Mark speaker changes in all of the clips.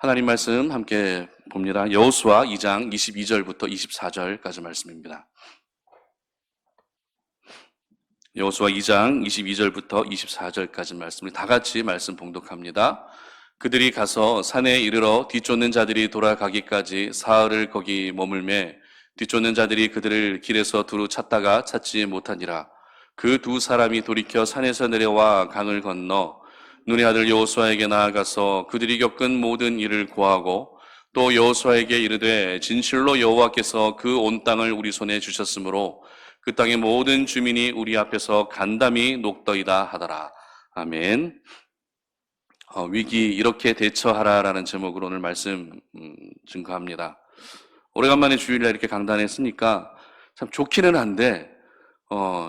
Speaker 1: 하나님 말씀 함께 봅니다. 여호수아 2장 22절부터 24절까지 말씀입니다. 여호수아 2장 22절부터 24절까지 말씀을 다 같이 말씀 봉독합니다. 그들이 가서 산에 이르러 뒤쫓는 자들이 돌아가기까지 사흘을 거기 머물매 뒤쫓는 자들이 그들을 길에서 두루 찾다가 찾지 못하니라. 그 두 사람이 돌이켜 산에서 내려와 강을 건너 눈의 아들 여호수아에게 나아가서 그들이 겪은 모든 일을 고하고 또 여호수아에게 이르되 진실로 여호와께서 그 온 땅을 우리 손에 주셨으므로 그 땅의 모든 주민이 우리 앞에서 간담이 녹더이다 하더라. 아멘. 위기 이렇게 대처하라라는 제목으로 오늘 말씀 증거합니다. 오래간만에 주일날 이렇게 강단에 쓰니까 참 좋기는 한데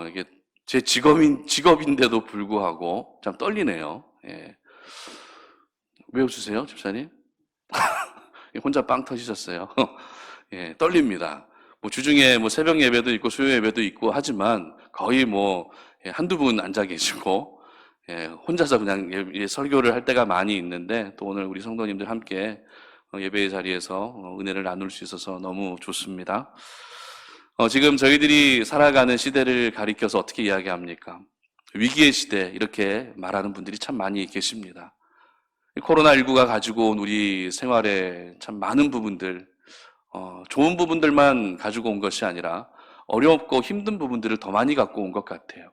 Speaker 1: 이게 제 직업인데도 불구하고 참 떨리네요. 예. 왜 웃으세요, 집사님? 혼자 빵 터지셨어요. 예, 떨립니다. 주중에 새벽 예배도 있고 수요 예배도 있고 하지만 거의 한두 분 앉아 계시고 혼자서 그냥 설교를 할 때가 많이 있는데 또 오늘 우리 성도님들 함께 예배의 자리에서 은혜를 나눌 수 있어서 너무 좋습니다. 지금 저희들이 살아가는 시대를 가리켜서 어떻게 이야기합니까? 위기의 시대 이렇게 말하는 분들이 참 많이 계십니다. 코로나19가 가지고 온 우리 생활에 참 많은 부분들, 좋은 부분들만 가지고 온 것이 아니라 어렵고 힘든 부분들을 더 많이 갖고 온 것 같아요.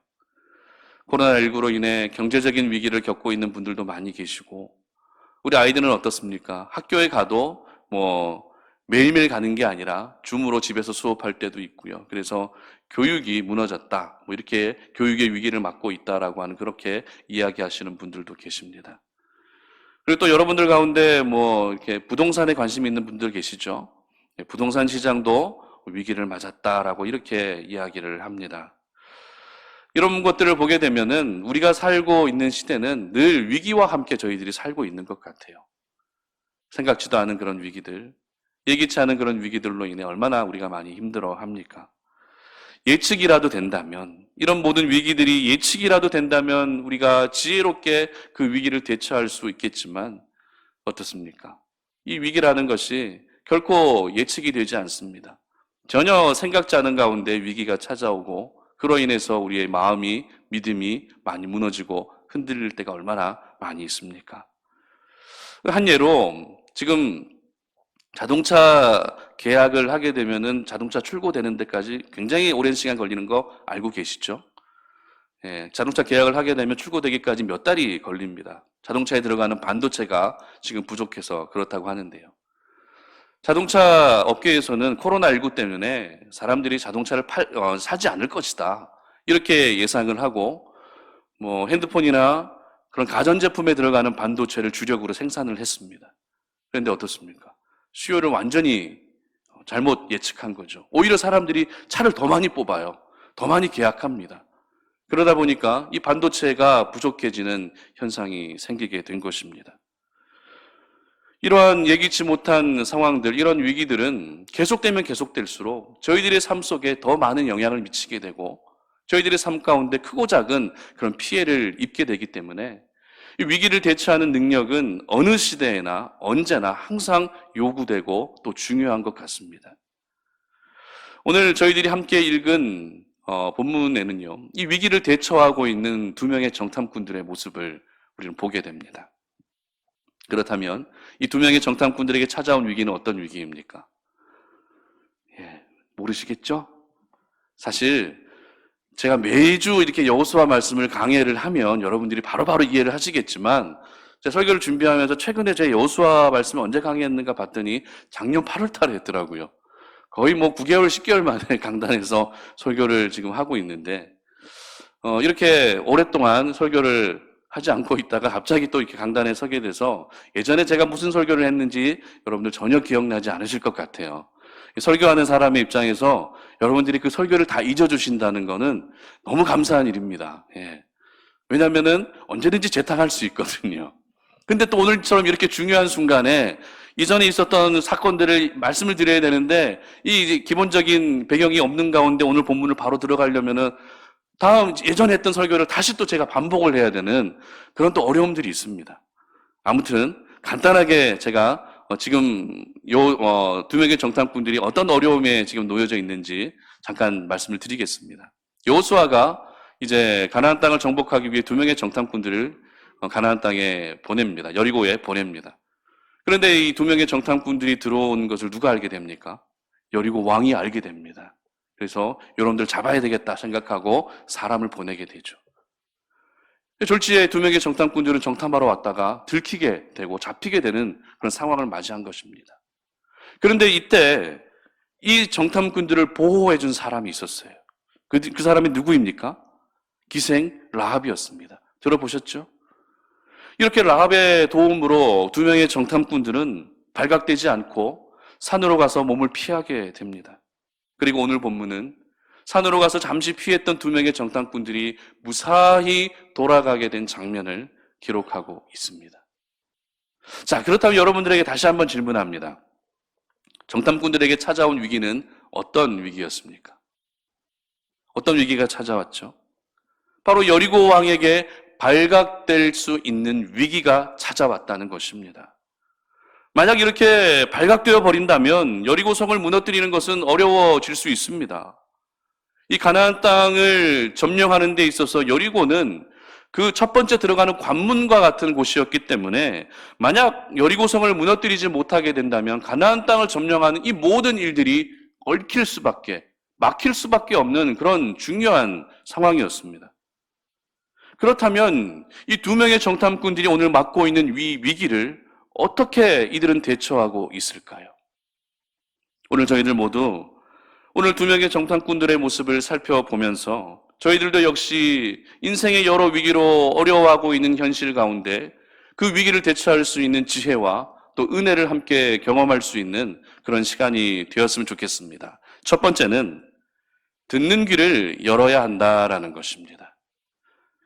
Speaker 1: 코로나19로 인해 경제적인 위기를 겪고 있는 분들도 많이 계시고 우리 아이들은 어떻습니까? 학교에 가도 매일매일 가는 게 아니라 줌으로 집에서 수업할 때도 있고요. 그래서 교육이 무너졌다. 이렇게 교육의 위기를 맞고 있다라고 하는 그렇게 이야기하시는 분들도 계십니다. 그리고 또 여러분들 가운데 이렇게 부동산에 관심 있는 분들 계시죠? 부동산 시장도 위기를 맞았다라고 이렇게 이야기를 합니다. 이런 것들을 보게 되면은 우리가 살고 있는 시대는 늘 위기와 함께 저희들이 살고 있는 것 같아요. 생각지도 않은 그런 위기들, 예기치 않은 그런 위기들로 인해 얼마나 우리가 많이 힘들어 합니까? 예측이라도 된다면, 이런 모든 위기들이 예측이라도 된다면 우리가 지혜롭게 그 위기를 대처할 수 있겠지만 어떻습니까? 이 위기라는 것이 결코 예측이 되지 않습니다. 전혀 생각지 않은 가운데 위기가 찾아오고 그로 인해서 우리의 마음이, 믿음이 많이 무너지고 흔들릴 때가 얼마나 많이 있습니까? 한 예로 지금 자동차 계약을 하게 되면은 자동차 출고되는 데까지 굉장히 오랜 시간 걸리는 거 알고 계시죠? 예, 자동차 계약을 하게 되면 출고되기까지 몇 달이 걸립니다. 자동차에 들어가는 반도체가 지금 부족해서 그렇다고 하는데요. 자동차 업계에서는 코로나19 때문에 사람들이 자동차를 사지 않을 것이다. 이렇게 예상을 하고, 핸드폰이나 그런 가전제품에 들어가는 반도체를 주력으로 생산을 했습니다. 그런데 어떻습니까? 수요를 완전히 잘못 예측한 거죠. 오히려 사람들이 차를 더 많이 뽑아요. 더 많이 계약합니다. 그러다 보니까 이 반도체가 부족해지는 현상이 생기게 된 것입니다. 이러한 예기치 못한 상황들, 이런 위기들은 계속되면 계속될수록 저희들의 삶 속에 더 많은 영향을 미치게 되고 저희들의 삶 가운데 크고 작은 그런 피해를 입게 되기 때문에 이 위기를 대처하는 능력은 어느 시대에나 언제나 항상 요구되고 또 중요한 것 같습니다. 오늘 저희들이 함께 읽은 본문에는요, 이 위기를 대처하고 있는 두 명의 정탐꾼들의 모습을 우리는 보게 됩니다. 그렇다면 이 두 명의 정탐꾼들에게 찾아온 위기는 어떤 위기입니까? 모르시겠죠? 사실 제가 매주 이렇게 여호수아 말씀을 강해를 하면 여러분들이 바로바로 이해를 하시겠지만 제가 설교를 준비하면서 최근에 제 여호수아 말씀을 언제 강의했는가 봤더니 작년 8월 달에 했더라고요. 거의 9개월, 10개월 만에 강단에서 설교를 지금 하고 있는데 이렇게 오랫동안 설교를 하지 않고 있다가 갑자기 또 이렇게 강단에 서게 돼서 예전에 제가 무슨 설교를 했는지 여러분들 전혀 기억나지 않으실 것 같아요. 설교하는 사람의 입장에서 여러분들이 그 설교를 다 잊어주신다는 거는 너무 감사한 일입니다. 왜냐하면은 언제든지 재탕할 수 있거든요. 근데 또 오늘처럼 이렇게 중요한 순간에 이전에 있었던 사건들을 말씀을 드려야 되는데 이 기본적인 배경이 없는 가운데 오늘 본문을 바로 들어가려면은 다음 예전에 했던 설교를 다시 또 제가 반복을 해야 되는 그런 또 어려움들이 있습니다. 아무튼 간단하게 제가 지금 두 명의 정탐꾼들이 어떤 어려움에 지금 놓여져 있는지 잠깐 말씀을 드리겠습니다. 여호수아가 이제 가나안 땅을 정복하기 위해 두 명의 정탐꾼들을 가나안 땅에 보냅니다. 여리고에 보냅니다. 그런데 이 두 명의 정탐꾼들이 들어온 것을 누가 알게 됩니까? 여리고 왕이 알게 됩니다. 그래서 여러분들 잡아야 되겠다 생각하고 사람을 보내게 되죠. 졸지에 두 명의 정탐꾼들은 정탐하러 왔다가 들키게 되고 잡히게 되는 그런 상황을 맞이한 것입니다. 그런데 이때 이 정탐꾼들을 보호해 준 사람이 있었어요. 그 사람이 누구입니까? 기생 라합이었습니다. 들어보셨죠? 이렇게 라합의 도움으로 두 명의 정탐꾼들은 발각되지 않고 산으로 가서 몸을 피하게 됩니다. 그리고 오늘 본문은 산으로 가서 잠시 피했던 두 명의 정탐꾼들이 무사히 돌아가게 된 장면을 기록하고 있습니다. 자, 그렇다면 여러분들에게 다시 한번 질문합니다. 정탐꾼들에게 찾아온 위기는 어떤 위기였습니까? 어떤 위기가 찾아왔죠? 바로 여리고 왕에게 발각될 수 있는 위기가 찾아왔다는 것입니다. 만약 이렇게 발각되어 버린다면 여리고 성을 무너뜨리는 것은 어려워질 수 있습니다. 이 가나안 땅을 점령하는 데 있어서 여리고는 그 첫 번째 들어가는 관문과 같은 곳이었기 때문에 만약 여리고성을 무너뜨리지 못하게 된다면 가나안 땅을 점령하는 이 모든 일들이 막힐 수밖에 없는 그런 중요한 상황이었습니다. 그렇다면 이 두 명의 정탐꾼들이 오늘 맡고 있는 위기를 어떻게 이들은 대처하고 있을까요? 오늘 저희들 모두 오늘 두 명의 정탐꾼들의 모습을 살펴보면서 저희들도 역시 인생의 여러 위기로 어려워하고 있는 현실 가운데 그 위기를 대처할 수 있는 지혜와 또 은혜를 함께 경험할 수 있는 그런 시간이 되었으면 좋겠습니다. 첫 번째는 듣는 귀를 열어야 한다라는 것입니다.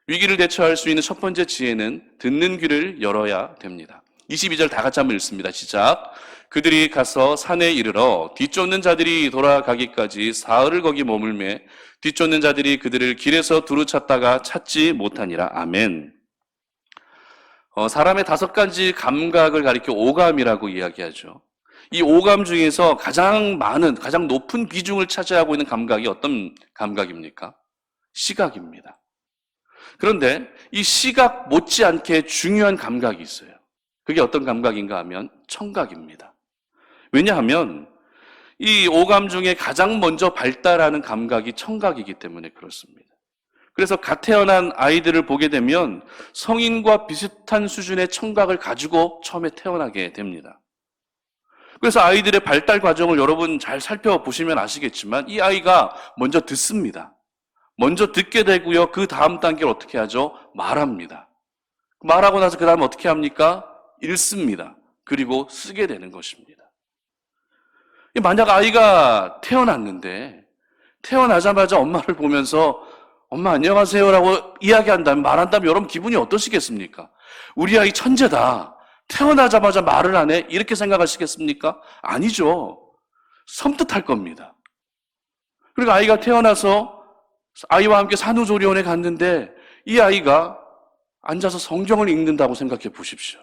Speaker 1: 위기를 대처할 수 있는 첫 번째 지혜는 듣는 귀를 열어야 됩니다. 22절 다 같이 한번 읽습니다. 시작. 그들이 가서 산에 이르러 뒤쫓는 자들이 돌아가기까지 사흘을 거기 머물매 뒤쫓는 자들이 그들을 길에서 두루 찾다가 찾지 못하니라. 아멘. 사람의 5가지 감각을 가리켜 오감이라고 이야기하죠. 이 오감 중에서 가장 높은 비중을 차지하고 있는 감각이 어떤 감각입니까? 시각입니다. 그런데 이 시각 못지않게 중요한 감각이 있어요. 그게 어떤 감각인가 하면 청각입니다. 왜냐하면 이 오감 중에 가장 먼저 발달하는 감각이 청각이기 때문에 그렇습니다. 그래서 갓 태어난 아이들을 보게 되면 성인과 비슷한 수준의 청각을 가지고 처음에 태어나게 됩니다. 그래서 아이들의 발달 과정을 여러분 잘 살펴보시면 아시겠지만 이 아이가 먼저 듣습니다. 먼저 듣게 되고요. 그 다음 단계를 어떻게 하죠? 말합니다. 말하고 나서 그 다음 어떻게 합니까? 읽습니다. 그리고 쓰게 되는 것입니다. 만약 아이가 태어났는데 태어나자마자 엄마를 보면서 엄마 안녕하세요라고 이야기한다면 말한다면 여러분 기분이 어떠시겠습니까? 우리 아이 천재다. 태어나자마자 말을 하네. 이렇게 생각하시겠습니까? 아니죠. 섬뜩할 겁니다. 그리고 아이가 태어나서 아이와 함께 산후조리원에 갔는데 이 아이가 앉아서 성경을 읽는다고 생각해 보십시오.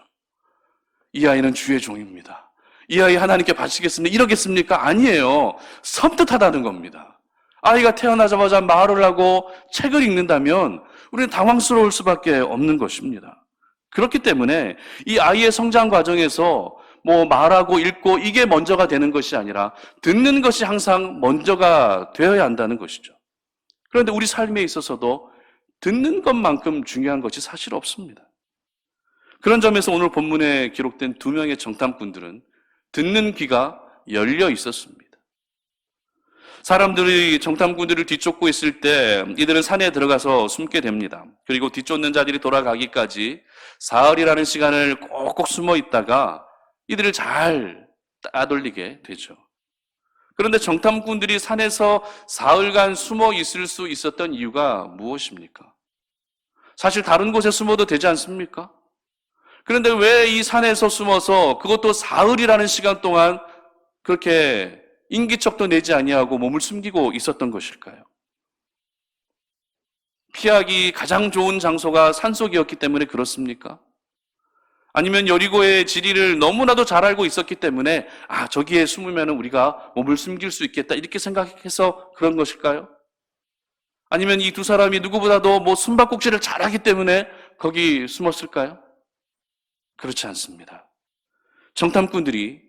Speaker 1: 이 아이는 주의 종입니다. 이 아이 하나님께 바치겠습니다. 이러겠습니까? 아니에요. 섬뜩하다는 겁니다. 아이가 태어나자마자 말을 하고 책을 읽는다면 우리는 당황스러울 수밖에 없는 것입니다. 그렇기 때문에 이 아이의 성장 과정에서 말하고 읽고 이게 먼저가 되는 것이 아니라 듣는 것이 항상 먼저가 되어야 한다는 것이죠. 그런데 우리 삶에 있어서도 듣는 것만큼 중요한 것이 사실 없습니다. 그런 점에서 오늘 본문에 기록된 두 명의 정탐꾼들은 듣는 귀가 열려 있었습니다. 사람들이 정탐꾼들을 뒤쫓고 있을 때 이들은 산에 들어가서 숨게 됩니다. 그리고 뒤쫓는 자들이 돌아가기까지 사흘이라는 시간을 꼭꼭 숨어 있다가 이들을 잘 따돌리게 되죠. 그런데 정탐꾼들이 산에서 사흘간 숨어 있을 수 있었던 이유가 무엇입니까? 사실 다른 곳에 숨어도 되지 않습니까? 그런데 왜 이 산에서 숨어서 그것도 사흘이라는 시간 동안 그렇게 인기척도 내지 아니하고 몸을 숨기고 있었던 것일까요? 피하기 가장 좋은 장소가 산속이었기 때문에 그렇습니까? 아니면 여리고의 지리를 너무나도 잘 알고 있었기 때문에 저기에 숨으면 우리가 몸을 숨길 수 있겠다 이렇게 생각해서 그런 것일까요? 아니면 이 두 사람이 누구보다도 숨바꼭질을 잘하기 때문에 거기 숨었을까요? 그렇지 않습니다. 정탐꾼들이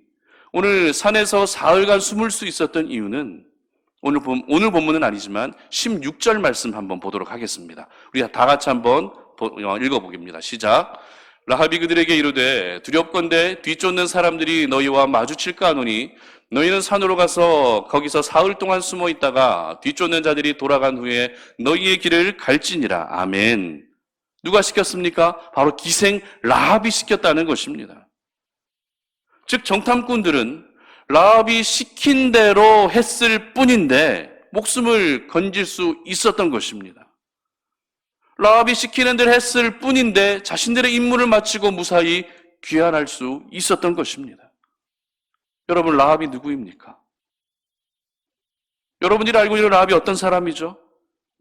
Speaker 1: 오늘 산에서 사흘간 숨을 수 있었던 이유는 오늘 본문은 아니지만 16절 말씀 한번 보도록 하겠습니다. 우리가 다 같이 한번 읽어보겠습니다. 시작. 라합이 그들에게 이르되 두렵건대 뒤쫓는 사람들이 너희와 마주칠까 하노니 너희는 산으로 가서 거기서 사흘 동안 숨어 있다가 뒤쫓는 자들이 돌아간 후에 너희의 길을 갈지니라. 아멘. 누가 시켰습니까? 바로 기생 라합이 시켰다는 것입니다. 즉 정탐꾼들은 라합이 시킨 대로 했을 뿐인데 목숨을 건질 수 있었던 것입니다. 라합이 시키는 대로 했을 뿐인데 자신들의 임무를 마치고 무사히 귀환할 수 있었던 것입니다. 여러분, 라합이 누구입니까? 여러분들이 알고 있는 라합이 어떤 사람이죠?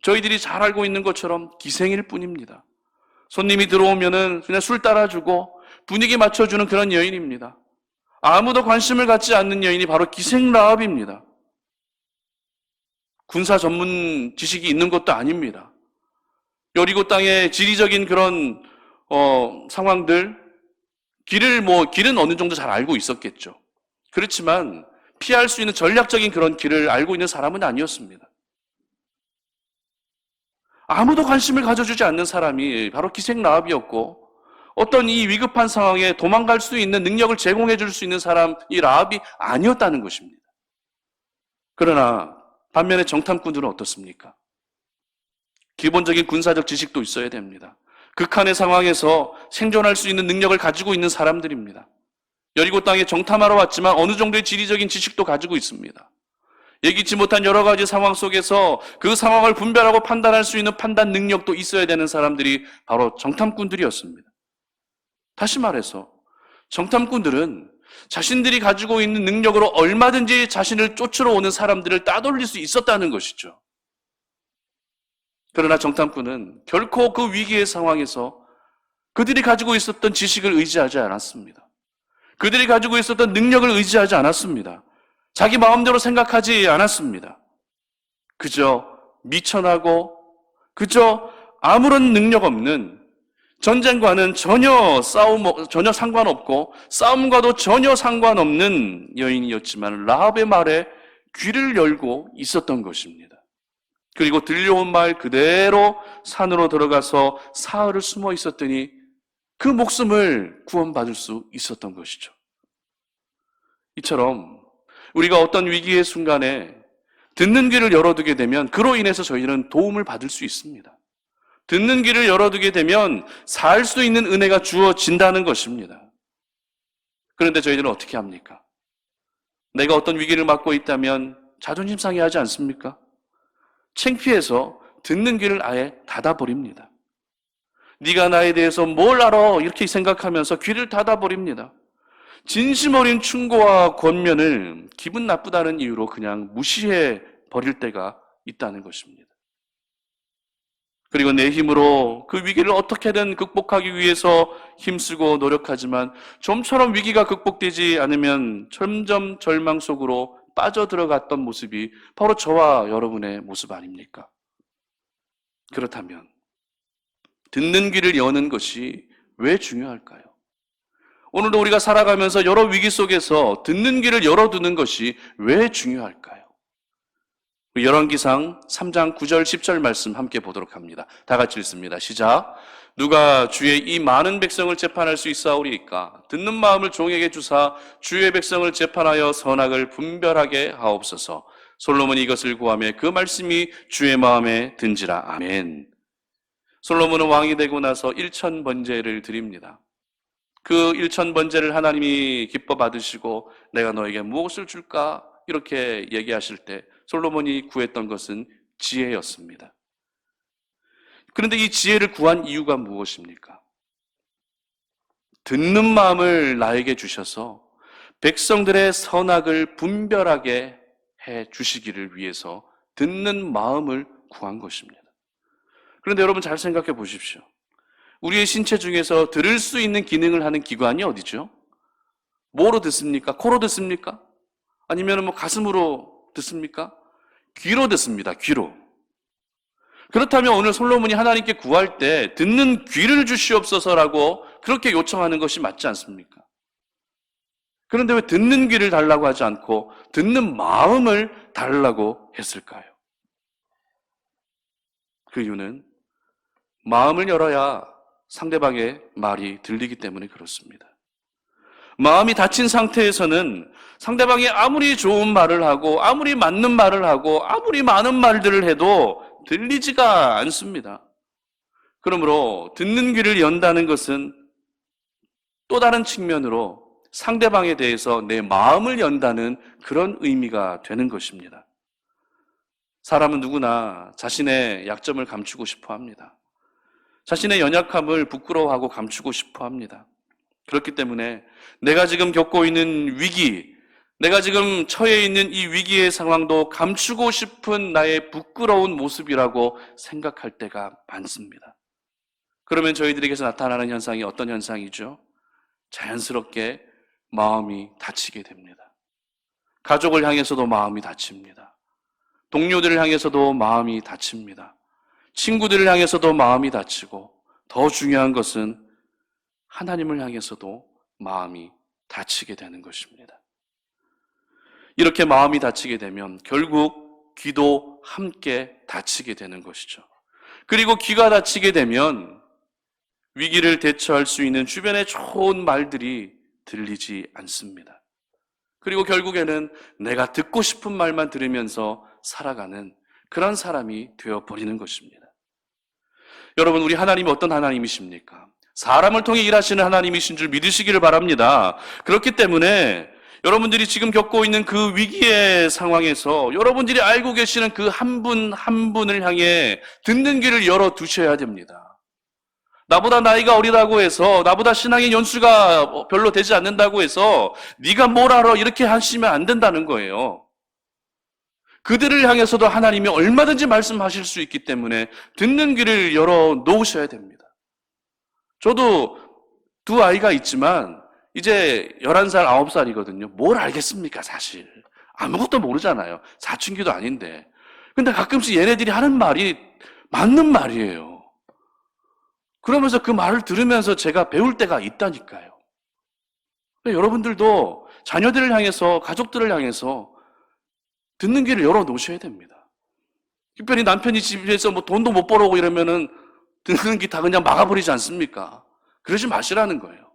Speaker 1: 저희들이 잘 알고 있는 것처럼 기생일 뿐입니다. 손님이 들어오면은 그냥 술 따라주고 분위기 맞춰주는 그런 여인입니다. 아무도 관심을 갖지 않는 여인이 바로 기생 라합입니다. 군사 전문 지식이 있는 것도 아닙니다. 여리고 땅의 지리적인 그런 상황들, 길은 어느 정도 잘 알고 있었겠죠. 그렇지만 피할 수 있는 전략적인 그런 길을 알고 있는 사람은 아니었습니다. 아무도 관심을 가져주지 않는 사람이 바로 기생 라합이었고, 어떤 이 위급한 상황에 도망갈 수 있는 능력을 제공해 줄 수 있는 사람이 라합이 아니었다는 것입니다. 그러나 반면에 정탐꾼들은 어떻습니까? 기본적인 군사적 지식도 있어야 됩니다. 극한의 상황에서 생존할 수 있는 능력을 가지고 있는 사람들입니다. 여리고 땅에 정탐하러 왔지만 어느 정도의 지리적인 지식도 가지고 있습니다. 예기치 못한 여러 가지 상황 속에서 그 상황을 분별하고 판단할 수 있는 판단 능력도 있어야 되는 사람들이 바로 정탐꾼들이었습니다. 다시 말해서 정탐꾼들은 자신들이 가지고 있는 능력으로 얼마든지 자신을 쫓으러 오는 사람들을 따돌릴 수 있었다는 것이죠. 그러나 정탐꾼은 결코 그 위기의 상황에서 그들이 가지고 있었던 지식을 의지하지 않았습니다. 그들이 가지고 있었던 능력을 의지하지 않았습니다. 자기 마음대로 생각하지 않았습니다. 그저 미천하고 그저 아무런 능력 없는, 전쟁과는 전혀 상관없고 싸움과도 전혀 상관없는 여인이었지만 라합의 말에 귀를 열고 있었던 것입니다. 그리고 들려온 말 그대로 산으로 들어가서 사흘을 숨어 있었더니 그 목숨을 구원받을 수 있었던 것이죠. 이처럼 우리가 어떤 위기의 순간에 듣는 귀를 열어두게 되면 그로 인해서 저희는 도움을 받을 수 있습니다. 듣는 귀를 열어두게 되면 살 수 있는 은혜가 주어진다는 것입니다. 그런데 저희들은 어떻게 합니까? 내가 어떤 위기를 맞고 있다면 자존심 상해하지 않습니까? 창피해서 듣는 귀를 아예 닫아버립니다. 네가 나에 대해서 뭘 알아? 이렇게 생각하면서 귀를 닫아버립니다. 진심 어린 충고와 권면을 기분 나쁘다는 이유로 그냥 무시해 버릴 때가 있다는 것입니다. 그리고 내 힘으로 그 위기를 어떻게든 극복하기 위해서 힘쓰고 노력하지만 좀처럼 위기가 극복되지 않으면 점점 절망 속으로 빠져들어갔던 모습이 바로 저와 여러분의 모습 아닙니까? 그렇다면 듣는 귀를 여는 것이 왜 중요할까요? 오늘도 우리가 살아가면서 여러 위기 속에서 듣는 귀를 열어두는 것이 왜 중요할까요? 열왕기상 3장 9절 10절 말씀 함께 보도록 합니다. 다 같이 읽습니다. 시작. 누가 주의 이 많은 백성을 재판할 수 있사오리이까? 듣는 마음을 종에게 주사 주의 백성을 재판하여 선악을 분별하게 하옵소서. 솔로몬이 이것을 구하며 그 말씀이 주의 마음에 든지라. 아멘. 솔로몬은 왕이 되고 나서 1000번제를 드립니다. 그 1000번제를 하나님이 기뻐 받으시고 내가 너에게 무엇을 줄까? 이렇게 얘기하실 때 솔로몬이 구했던 것은 지혜였습니다. 그런데 이 지혜를 구한 이유가 무엇입니까? 듣는 마음을 나에게 주셔서 백성들의 선악을 분별하게 해 주시기를 위해서 듣는 마음을 구한 것입니다. 그런데 여러분 잘 생각해 보십시오. 우리의 신체 중에서 들을 수 있는 기능을 하는 기관이 어디죠? 뭐로 듣습니까? 코로 듣습니까? 아니면 뭐 가슴으로 듣습니까? 귀로 듣습니다. 귀로. 그렇다면 오늘 솔로몬이 하나님께 구할 때 듣는 귀를 주시옵소서라고 그렇게 요청하는 것이 맞지 않습니까? 그런데 왜 듣는 귀를 달라고 하지 않고 듣는 마음을 달라고 했을까요? 그 이유는 마음을 열어야 상대방의 말이 들리기 때문에 그렇습니다. 마음이 닫힌 상태에서는 상대방이 아무리 좋은 말을 하고 아무리 맞는 말을 하고 아무리 많은 말들을 해도 들리지가 않습니다. 그러므로 듣는 귀를 연다는 것은 또 다른 측면으로 상대방에 대해서 내 마음을 연다는 그런 의미가 되는 것입니다. 사람은 누구나 자신의 약점을 감추고 싶어 합니다. 자신의 연약함을 부끄러워하고 감추고 싶어 합니다. 그렇기 때문에 내가 지금 겪고 있는 위기, 내가 지금 처해 있는 이 위기의 상황도 감추고 싶은 나의 부끄러운 모습이라고 생각할 때가 많습니다. 그러면 저희들에게서 나타나는 현상이 어떤 현상이죠? 자연스럽게 마음이 다치게 됩니다. 가족을 향해서도 마음이 다칩니다. 동료들을 향해서도 마음이 다칩니다. 친구들을 향해서도 마음이 다치고 더 중요한 것은 하나님을 향해서도 마음이 다치게 되는 것입니다. 이렇게 마음이 다치게 되면 결국 귀도 함께 다치게 되는 것이죠. 그리고 귀가 다치게 되면 위기를 대처할 수 있는 주변의 좋은 말들이 들리지 않습니다. 그리고 결국에는 내가 듣고 싶은 말만 들으면서 살아가는 그런 사람이 되어버리는 것입니다. 여러분, 우리 하나님이 어떤 하나님이십니까? 사람을 통해 일하시는 하나님이신 줄 믿으시기를 바랍니다. 그렇기 때문에 여러분들이 지금 겪고 있는 그 위기의 상황에서 여러분들이 알고 계시는 그 한 분 한 분을 향해 듣는 귀를 열어두셔야 됩니다. 나보다 나이가 어리다고 해서, 나보다 신앙의 연수가 별로 되지 않는다고 해서 네가 뭘 알아 이렇게 하시면 안 된다는 거예요. 그들을 향해서도 하나님이 얼마든지 말씀하실 수 있기 때문에 듣는 귀를 열어놓으셔야 됩니다. 저도 두 아이가 있지만 이제 11살, 9살이거든요. 뭘 알겠습니까, 사실. 아무것도 모르잖아요. 사춘기도 아닌데. 근데 가끔씩 얘네들이 하는 말이 맞는 말이에요. 그러면서 그 말을 들으면서 제가 배울 때가 있다니까요. 여러분들도 자녀들을 향해서, 가족들을 향해서 듣는 귀를 열어놓으셔야 됩니다. 특별히 남편이 집에서 뭐 돈도 못 벌어오고 이러면은 듣는 귀 다 그냥 막아버리지 않습니까? 그러지 마시라는 거예요.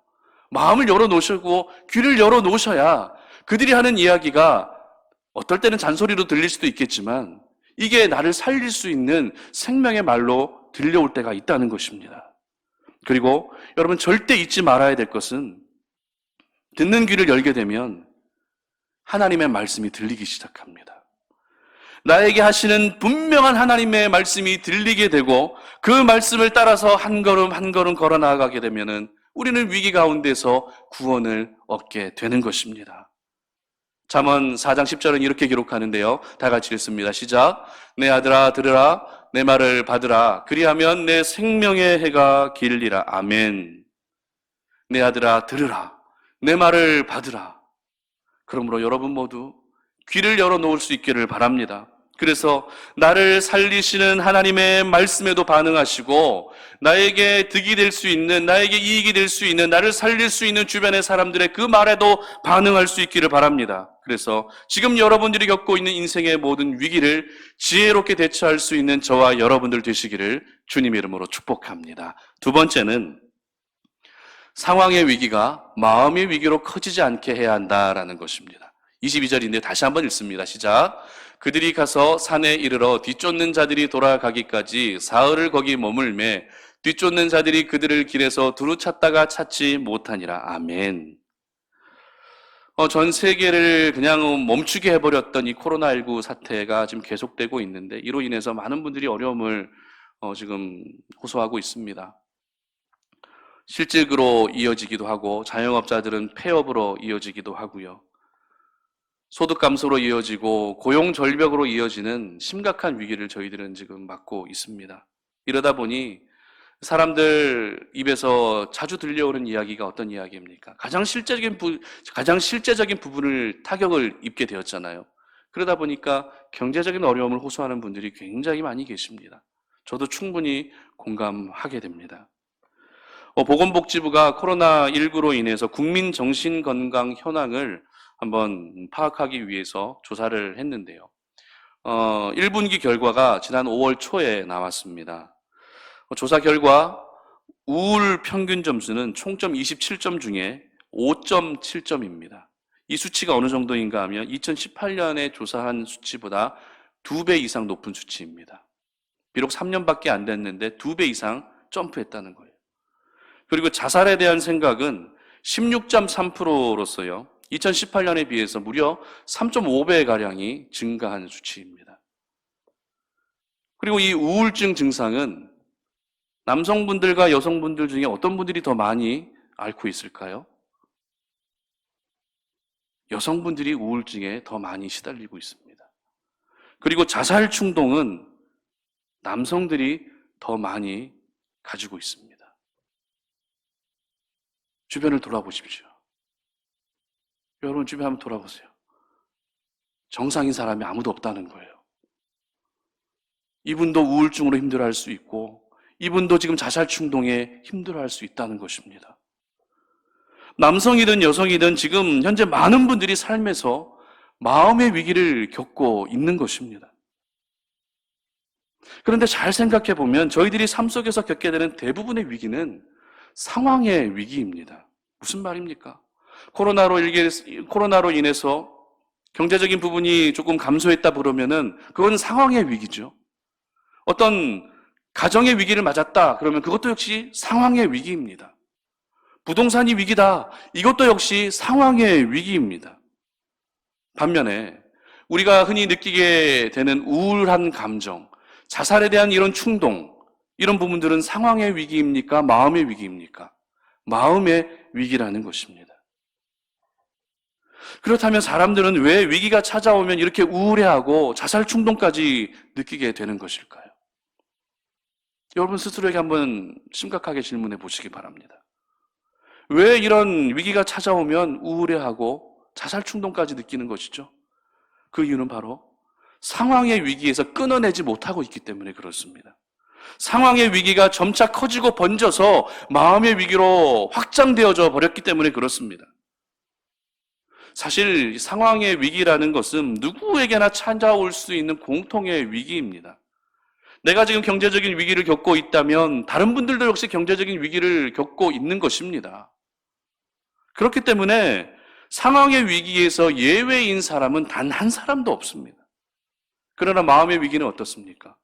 Speaker 1: 마음을 열어놓으시고 귀를 열어놓으셔야 그들이 하는 이야기가 어떨 때는 잔소리로 들릴 수도 있겠지만 이게 나를 살릴 수 있는 생명의 말로 들려올 때가 있다는 것입니다. 그리고 여러분 절대 잊지 말아야 될 것은 듣는 귀를 열게 되면 하나님의 말씀이 들리기 시작합니다. 나에게 하시는 분명한 하나님의 말씀이 들리게 되고 그 말씀을 따라서 한 걸음 한 걸음 걸어 나아가게 되면은 우리는 위기 가운데서 구원을 얻게 되는 것입니다. 잠언 4장 10절은 이렇게 기록하는데요. 다 같이 읽습니다. 시작. 내 아들아 들으라 내 말을 받으라 그리하면 내 생명의 해가 길리라. 아멘. 내 아들아 들으라 내 말을 받으라. 그러므로 여러분 모두 귀를 열어놓을 수 있기를 바랍니다. 그래서 나를 살리시는 하나님의 말씀에도 반응하시고 나에게 득이 될 수 있는, 나에게 이익이 될 수 있는, 나를 살릴 수 있는 주변의 사람들의 그 말에도 반응할 수 있기를 바랍니다. 그래서 지금 여러분들이 겪고 있는 인생의 모든 위기를 지혜롭게 대처할 수 있는 저와 여러분들 되시기를 주님 이름으로 축복합니다. 두 번째는 상황의 위기가 마음의 위기로 커지지 않게 해야 한다라는 것입니다. 22절인데 다시 한번 읽습니다. 시작. 그들이 가서 산에 이르러 뒤쫓는 자들이 돌아가기까지 사흘을 거기 머물매 뒤쫓는 자들이 그들을 길에서 두루 찾다가 찾지 못하니라. 아멘. 전 세계를 그냥 멈추게 해버렸던 이 코로나19 사태가 지금 계속되고 있는데 이로 인해서 많은 분들이 어려움을 지금 호소하고 있습니다. 실직으로 이어지기도 하고 자영업자들은 폐업으로 이어지기도 하고요. 소득 감소로 이어지고 고용 절벽으로 이어지는 심각한 위기를 저희들은 지금 맞고 있습니다. 이러다 보니 사람들 입에서 자주 들려오는 이야기가 어떤 이야기입니까? 가장 실제적인 부분을 타격을 입게 되었잖아요. 그러다 보니까 경제적인 어려움을 호소하는 분들이 굉장히 많이 계십니다. 저도 충분히 공감하게 됩니다. 보건복지부가 코로나19로 인해서 국민 정신건강 현황을 한번 파악하기 위해서 조사를 했는데요. 1분기 결과가 지난 5월 초에 나왔습니다. 조사 결과 우울 평균 점수는 총점 27점 중에 5.7점입니다. 이 수치가 어느 정도인가 하면 2018년에 조사한 수치보다 2배 이상 높은 수치입니다. 비록 3년밖에 안 됐는데 2배 이상 점프했다는 거예요. 그리고 자살에 대한 생각은 16.3%로서요. 2018년에 비해서 무려 3.5배가량이 증가한 수치입니다. 그리고 이 우울증 증상은 남성분들과 여성분들 중에 어떤 분들이 더 많이 앓고 있을까요? 여성분들이 우울증에 더 많이 시달리고 있습니다. 그리고 자살 충동은 남성들이 더 많이 가지고 있습니다. 주변을 돌아보십시오. 여러분 주변 한번 돌아보세요. 정상인 사람이 아무도 없다는 거예요. 이분도 우울증으로 힘들어할 수 있고 이분도 지금 자살 충동에 힘들어할 수 있다는 것입니다. 남성이든 여성이든 지금 현재 많은 분들이 삶에서 마음의 위기를 겪고 있는 것입니다. 그런데 잘 생각해 보면 저희들이 삶 속에서 겪게 되는 대부분의 위기는 상황의 위기입니다. 무슨 말입니까? 코로나로 인해서 경제적인 부분이 조금 감소했다 그러면은 그건 상황의 위기죠. 어떤 가정의 위기를 맞았다 그러면 그것도 역시 상황의 위기입니다. 부동산이 위기다. 이것도 역시 상황의 위기입니다. 반면에 우리가 흔히 느끼게 되는 우울한 감정, 자살에 대한 이런 충동, 이런 부분들은 상황의 위기입니까? 마음의 위기입니까? 마음의 위기라는 것입니다. 그렇다면 사람들은 왜 위기가 찾아오면 이렇게 우울해하고 자살 충동까지 느끼게 되는 것일까요? 여러분 스스로에게 한번 심각하게 질문해 보시기 바랍니다. 왜 이런 위기가 찾아오면 우울해하고 자살 충동까지 느끼는 것이죠? 그 이유는 바로 상황의 위기에서 끊어내지 못하고 있기 때문에 그렇습니다. 상황의 위기가 점차 커지고 번져서 마음의 위기로 확장되어져 버렸기 때문에 그렇습니다. 사실 상황의 위기라는 것은 누구에게나 찾아올 수 있는 공통의 위기입니다. 내가 지금 경제적인 위기를 겪고 있다면 다른 분들도 역시 경제적인 위기를 겪고 있는 것입니다. 그렇기 때문에 상황의 위기에서 예외인 사람은 단 한 사람도 없습니다. 그러나 마음의 위기는 어떻습니까?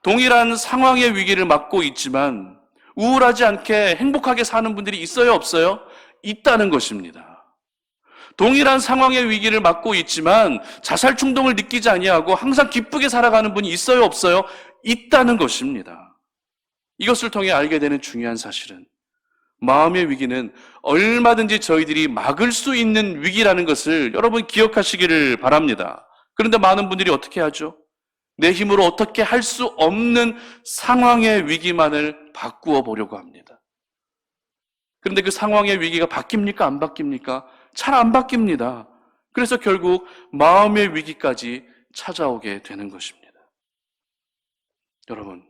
Speaker 1: 동일한 상황의 위기를 맞고 있지만 우울하지 않게 행복하게 사는 분들이 있어요, 없어요? 있다는 것입니다. 동일한 상황의 위기를 맞고 있지만 자살 충동을 느끼지 아니하고 항상 기쁘게 살아가는 분이 있어요, 없어요? 있다는 것입니다. 이것을 통해 알게 되는 중요한 사실은 마음의 위기는 얼마든지 저희들이 막을 수 있는 위기라는 것을 여러분 기억하시기를 바랍니다. 그런데 많은 분들이 어떻게 하죠? 내 힘으로 어떻게 할 수 없는 상황의 위기만을 바꾸어 보려고 합니다. 그런데 그 상황의 위기가 바뀝니까? 안 바뀝니까? 잘 안 바뀝니다. 그래서 결국 마음의 위기까지 찾아오게 되는 것입니다. 여러분,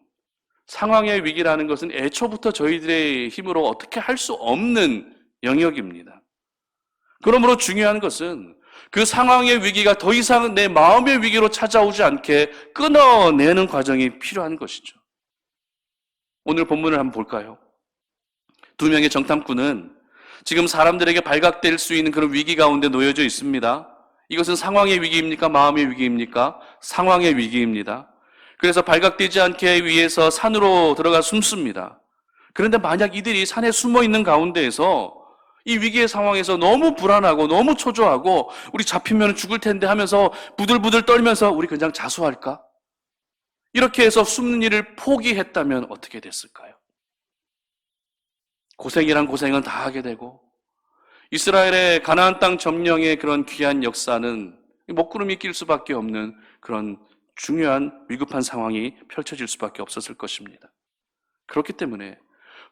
Speaker 1: 상황의 위기라는 것은 애초부터 저희들의 힘으로 어떻게 할 수 없는 영역입니다. 그러므로 중요한 것은 그 상황의 위기가 더 이상 내 마음의 위기로 찾아오지 않게 끊어내는 과정이 필요한 것이죠. 오늘 본문을 한번 볼까요? 두 명의 정탐꾼은 지금 사람들에게 발각될 수 있는 그런 위기 가운데 놓여져 있습니다. 이것은 상황의 위기입니까? 마음의 위기입니까? 상황의 위기입니다. 그래서 발각되지 않게 위해서 산으로 들어가 숨습니다. 그런데 만약 이들이 산에 숨어 있는 가운데에서 이 위기의 상황에서 너무 불안하고 너무 초조하고 우리 잡히면 죽을 텐데 하면서 부들부들 떨면서 우리 그냥 자수할까? 이렇게 해서 숨는 일을 포기했다면 어떻게 됐을까요? 고생이란 고생은 다 하게 되고 이스라엘의 가나안 땅 점령의 그런 귀한 역사는 먹구름이 낄 수밖에 없는 그런 중요한 위급한 상황이 펼쳐질 수밖에 없었을 것입니다. 그렇기 때문에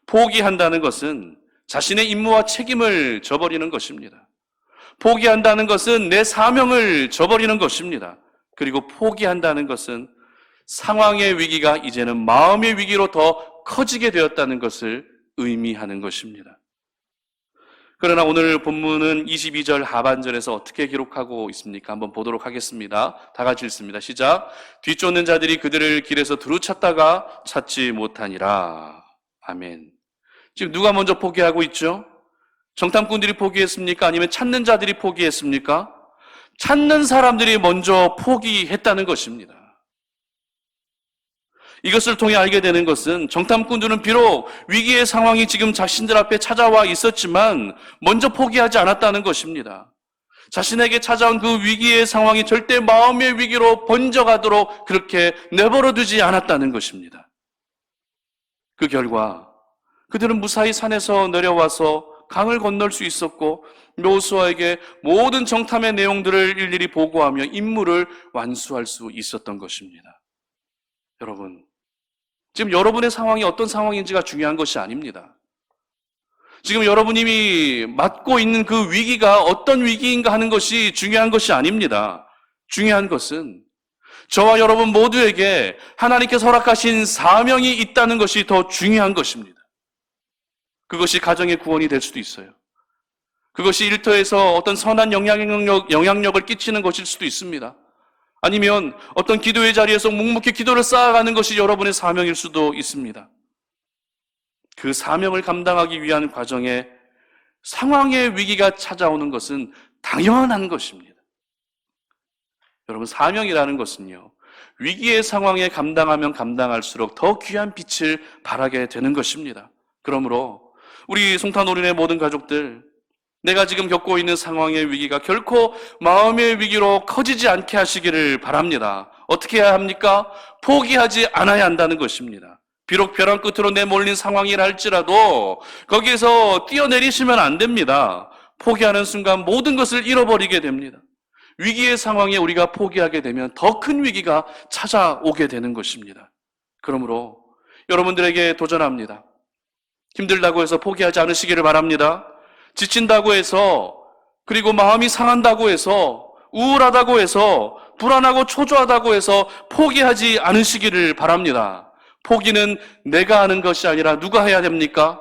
Speaker 1: 포기한다는 것은 자신의 임무와 책임을 저버리는 것입니다. 포기한다는 것은 내 사명을 저버리는 것입니다. 그리고 포기한다는 것은 상황의 위기가 이제는 마음의 위기로 더 커지게 되었다는 것을 의미하는 것입니다. 그러나 오늘 본문은 22절 하반절에서 어떻게 기록하고 있습니까? 한번 보도록 하겠습니다. 다 같이 읽습니다. 시작. 뒤쫓는 자들이 그들을 길에서 두루 찾다가 찾지 못하니라. 아멘. 지금 누가 먼저 포기하고 있죠? 정탐꾼들이 포기했습니까? 아니면 찾는 자들이 포기했습니까? 찾는 사람들이 먼저 포기했다는 것입니다. 이것을 통해 알게 되는 것은 정탐꾼들은 비록 위기의 상황이 지금 자신들 앞에 찾아와 있었지만 먼저 포기하지 않았다는 것입니다. 자신에게 찾아온 그 위기의 상황이 절대 마음의 위기로 번져가도록 그렇게 내버려 두지 않았다는 것입니다. 그 결과 그들은 무사히 산에서 내려와서 강을 건널 수 있었고 여호수아에게 모든 정탐의 내용들을 일일이 보고하며 임무를 완수할 수 있었던 것입니다. 여러분, 지금 여러분의 상황이 어떤 상황인지가 중요한 것이 아닙니다. 지금 여러분이 맡고 있는 그 위기가 어떤 위기인가 하는 것이 중요한 것이 아닙니다. 중요한 것은 저와 여러분 모두에게 하나님께서 허락하신 사명이 있다는 것이 더 중요한 것입니다. 그것이 가정의 구원이 될 수도 있어요. 그것이 일터에서 어떤 선한 영향력을 끼치는 것일 수도 있습니다. 아니면 어떤 기도의 자리에서 묵묵히 기도를 쌓아가는 것이 여러분의 사명일 수도 있습니다. 그 사명을 감당하기 위한 과정에 상황의 위기가 찾아오는 것은 당연한 것입니다. 여러분, 사명이라는 것은요, 위기의 상황에 감당하면 감당할수록 더 귀한 빛을 발하게 되는 것입니다. 그러므로 우리 송탄오륜의 모든 가족들, 내가 지금 겪고 있는 상황의 위기가 결코 마음의 위기로 커지지 않게 하시기를 바랍니다. 어떻게 해야 합니까? 포기하지 않아야 한다는 것입니다. 비록 벼랑 끝으로 내몰린 상황이라 할지라도 거기에서 뛰어내리시면 안 됩니다. 포기하는 순간 모든 것을 잃어버리게 됩니다. 위기의 상황에 우리가 포기하게 되면 더 큰 위기가 찾아오게 되는 것입니다. 그러므로 여러분들에게 도전합니다. 힘들다고 해서 포기하지 않으시기를 바랍니다. 지친다고 해서, 그리고 마음이 상한다고 해서, 우울하다고 해서, 불안하고 초조하다고 해서 포기하지 않으시기를 바랍니다. 포기는 내가 하는 것이 아니라 누가 해야 됩니까?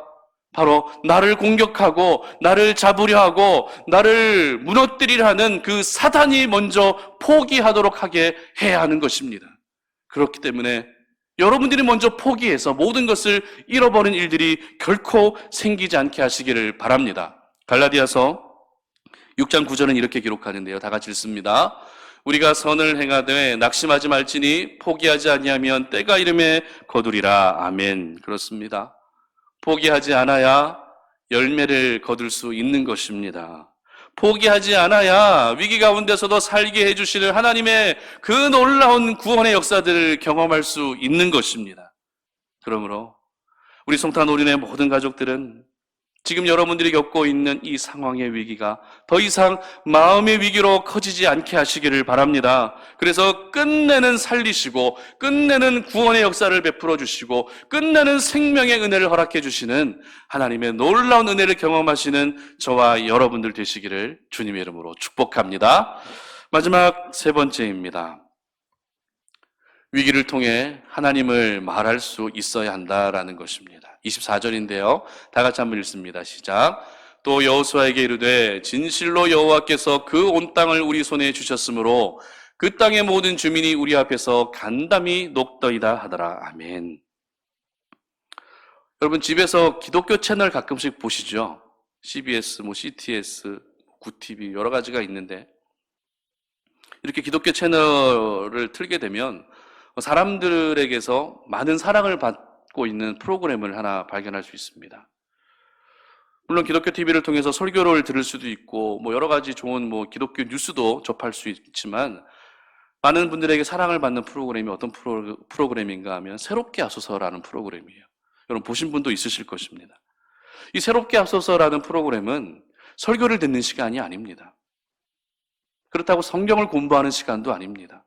Speaker 1: 바로 나를 공격하고 나를 잡으려 하고 나를 무너뜨리려 하는 그 사단이 먼저 포기하도록 하게 해야 하는 것입니다. 그렇기 때문에 여러분들이 먼저 포기해서 모든 것을 잃어버린 일들이 결코 생기지 않게 하시기를 바랍니다. 갈라디아서 6장 9절은 이렇게 기록하는데요. 다 같이 읽습니다. 우리가 선을 행하되 낙심하지 말지니 포기하지 아니하면 때가 이름에 거두리라. 아멘. 그렇습니다. 포기하지 않아야 열매를 거둘 수 있는 것입니다. 포기하지 않아야 위기 가운데서도 살게 해주시는 하나님의 그 놀라운 구원의 역사들을 경험할 수 있는 것입니다. 그러므로 우리 송탄오륜의 모든 가족들은 지금 여러분들이 겪고 있는 이 상황의 위기가 더 이상 마음의 위기로 커지지 않게 하시기를 바랍니다. 그래서 끝내는 살리시고 끝내는 구원의 역사를 베풀어 주시고 끝내는 생명의 은혜를 허락해 주시는 하나님의 놀라운 은혜를 경험하시는 저와 여러분들 되시기를 주님의 이름으로 축복합니다. 마지막 세 번째입니다. 위기를 통해 하나님을 말할 수 있어야 한다라는 것입니다. 24절인데요. 다 같이 한번 읽습니다. 시작. 또 여호수아에게 이르되 진실로 여호와께서 그 온 땅을 우리 손에 주셨으므로 그 땅의 모든 주민이 우리 앞에서 간담이 녹더이다 하더라. 아멘. 여러분, 집에서 기독교 채널 가끔씩 보시죠? CBS, CTS, 구TV 여러 가지가 있는데 이렇게 기독교 채널을 틀게 되면 사람들에게서 많은 사랑을 받고 있는 프로그램을 하나 발견할 수 있습니다. 물론 기독교 TV를 통해서 설교를 들을 수도 있고 여러 가지 좋은 기독교 뉴스도 접할 수 있지만 많은 분들에게 사랑을 받는 프로그램이 어떤 프로그램인가 하면 새롭게 하소서라는 프로그램이에요. 여러분 보신 분도 있으실 것입니다. 이 새롭게 하소서라는 프로그램은 설교를 듣는 시간이 아닙니다. 그렇다고 성경을 공부하는 시간도 아닙니다.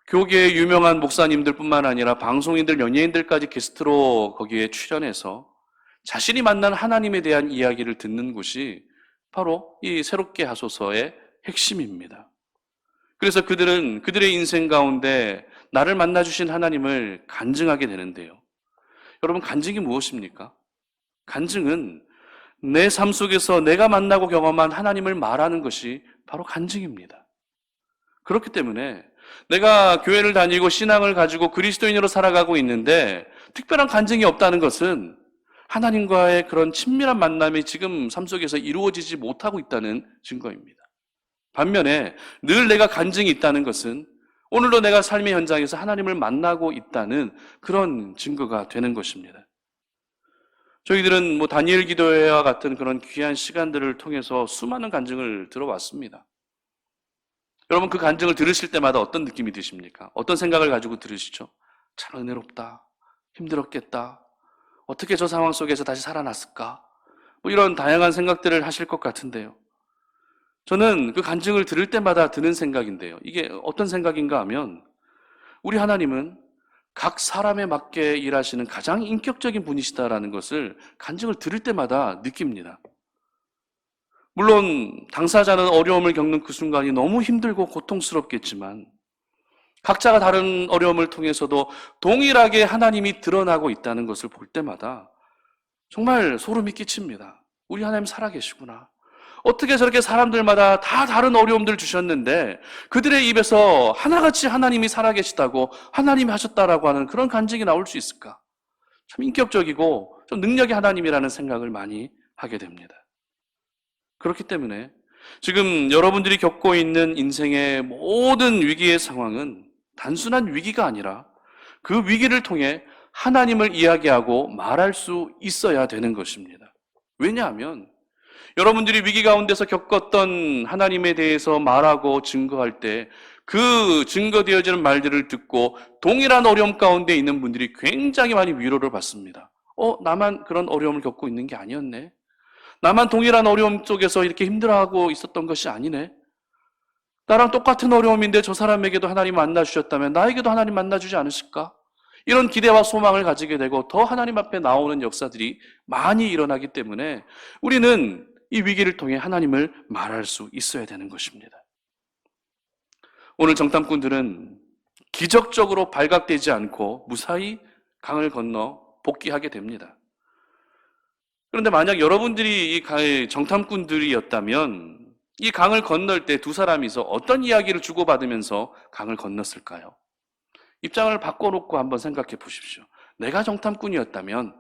Speaker 1: 교계의 유명한 목사님들뿐만 아니라 방송인들, 연예인들까지 게스트로 거기에 출연해서 자신이 만난 하나님에 대한 이야기를 듣는 곳이 바로 이 새롭게 하소서의 핵심입니다. 그래서 그들은 그들의 인생 가운데 나를 만나주신 하나님을 간증하게 되는데요. 여러분, 간증이 무엇입니까? 간증은 내 삶 속에서 내가 만나고 경험한 하나님을 말하는 것이 바로 간증입니다. 그렇기 때문에 내가 교회를 다니고 신앙을 가지고 그리스도인으로 살아가고 있는데 특별한 간증이 없다는 것은 하나님과의 그런 친밀한 만남이 지금 삶 속에서 이루어지지 못하고 있다는 증거입니다. 반면에 늘 내가 간증이 있다는 것은 오늘도 내가 삶의 현장에서 하나님을 만나고 있다는 그런 증거가 되는 것입니다. 저희들은 다니엘 기도회와 같은 그런 귀한 시간들을 통해서 수많은 간증을 들어왔습니다. 여러분, 그 간증을 들으실 때마다 어떤 느낌이 드십니까? 어떤 생각을 가지고 들으시죠? 참 은혜롭다. 힘들었겠다. 어떻게 저 상황 속에서 다시 살아났을까? 이런 다양한 생각들을 하실 것 같은데요. 저는 그 간증을 들을 때마다 드는 생각인데요. 이게 어떤 생각인가 하면 우리 하나님은 각 사람에 맞게 일하시는 가장 인격적인 분이시다라는 것을 간증을 들을 때마다 느낍니다. 물론 당사자는 어려움을 겪는 그 순간이 너무 힘들고 고통스럽겠지만 각자가 다른 어려움을 통해서도 동일하게 하나님이 드러나고 있다는 것을 볼 때마다 정말 소름이 끼칩니다. 우리 하나님 살아계시구나. 어떻게 저렇게 사람들마다 다 다른 어려움들 주셨는데 그들의 입에서 하나같이 하나님이 살아계시다고 하나님이 하셨다라고 하는 그런 간증이 나올 수 있을까? 참 인격적이고 좀 능력의 하나님이라는 생각을 많이 하게 됩니다. 그렇기 때문에 지금 여러분들이 겪고 있는 인생의 모든 위기의 상황은 단순한 위기가 아니라 그 위기를 통해 하나님을 이야기하고 말할 수 있어야 되는 것입니다. 왜냐하면 여러분들이 위기 가운데서 겪었던 하나님에 대해서 말하고 증거할 때 그 증거되어지는 말들을 듣고 동일한 어려움 가운데 있는 분들이 굉장히 많이 위로를 받습니다. 나만 그런 어려움을 겪고 있는 게 아니었네. 나만 동일한 어려움 속에서 이렇게 힘들어하고 있었던 것이 아니네. 나랑 똑같은 어려움인데 저 사람에게도 하나님 만나주셨다면 나에게도 하나님 만나주지 않으실까? 이런 기대와 소망을 가지게 되고 더 하나님 앞에 나오는 역사들이 많이 일어나기 때문에 우리는 이 위기를 통해 하나님을 말할 수 있어야 되는 것입니다. 오늘 정탐꾼들은 기적적으로 발각되지 않고 무사히 강을 건너 복귀하게 됩니다. 그런데 만약 여러분들이 이 정탐꾼들이었다면 이 강을 건널 때 두 사람이서 어떤 이야기를 주고받으면서 강을 건넜을까요? 입장을 바꿔놓고 한번 생각해 보십시오. 내가 정탐꾼이었다면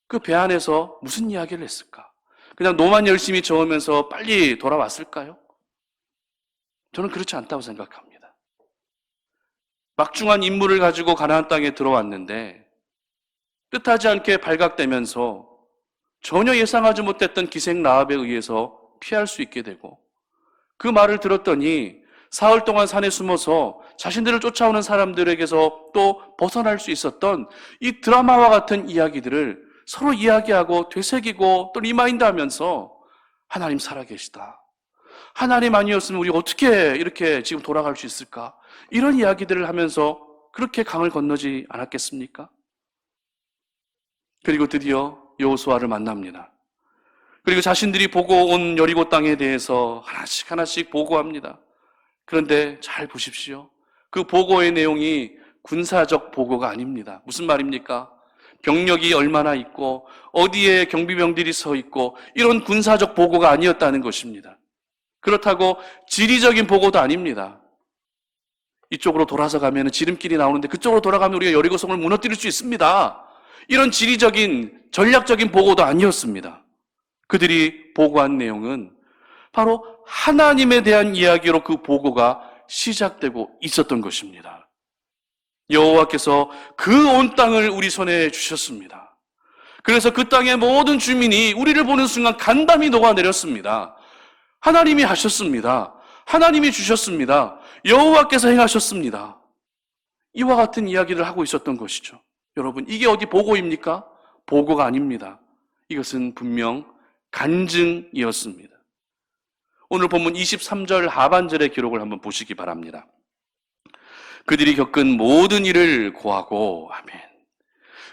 Speaker 1: 그 배 안에서 무슨 이야기를 했을까? 그냥 노만 열심히 저으면서 빨리 돌아왔을까요? 저는 그렇지 않다고 생각합니다. 막중한 임무를 가지고 가나안 땅에 들어왔는데 뜻하지 않게 발각되면서 전혀 예상하지 못했던 기생 라합에 의해서 피할 수 있게 되고 그 말을 들었더니 사흘 동안 산에 숨어서 자신들을 쫓아오는 사람들에게서 또 벗어날 수 있었던 이 드라마와 같은 이야기들을 서로 이야기하고 되새기고 또 리마인드하면서 하나님 살아계시다. 하나님 아니었으면 우리 어떻게 이렇게 지금 돌아갈 수 있을까? 이런 이야기들을 하면서 그렇게 강을 건너지 않았겠습니까? 그리고 드디어 여호수아를 만납니다. 그리고 자신들이 보고 온 여리고 땅에 대해서 하나씩 하나씩 보고합니다. 그런데 잘 보십시오. 그 보고의 내용이 군사적 보고가 아닙니다. 무슨 말입니까? 병력이 얼마나 있고 어디에 경비병들이 서 있고 이런 군사적 보고가 아니었다는 것입니다. 그렇다고 지리적인 보고도 아닙니다. 이쪽으로 돌아서 가면 지름길이 나오는데 그쪽으로 돌아가면 우리가 여리고성을 무너뜨릴 수 있습니다. 이런 지리적인 전략적인 보고도 아니었습니다. 그들이 보고한 내용은 바로 하나님에 대한 이야기로 그 보고가 시작되고 있었던 것입니다. 여호와께서 그 온 땅을 우리 손에 주셨습니다. 그래서 그 땅의 모든 주민이 우리를 보는 순간 간담이 녹아내렸습니다. 하나님이 하셨습니다. 하나님이 주셨습니다. 여호와께서 행하셨습니다. 이와 같은 이야기를 하고 있었던 것이죠. 여러분, 이게 어디 보고입니까? 보고가 아닙니다. 이것은 분명 간증이었습니다. 오늘 본문 23절 하반절의 기록을 한번 보시기 바랍니다. 그들이 겪은 모든 일을 고하고, 아멘.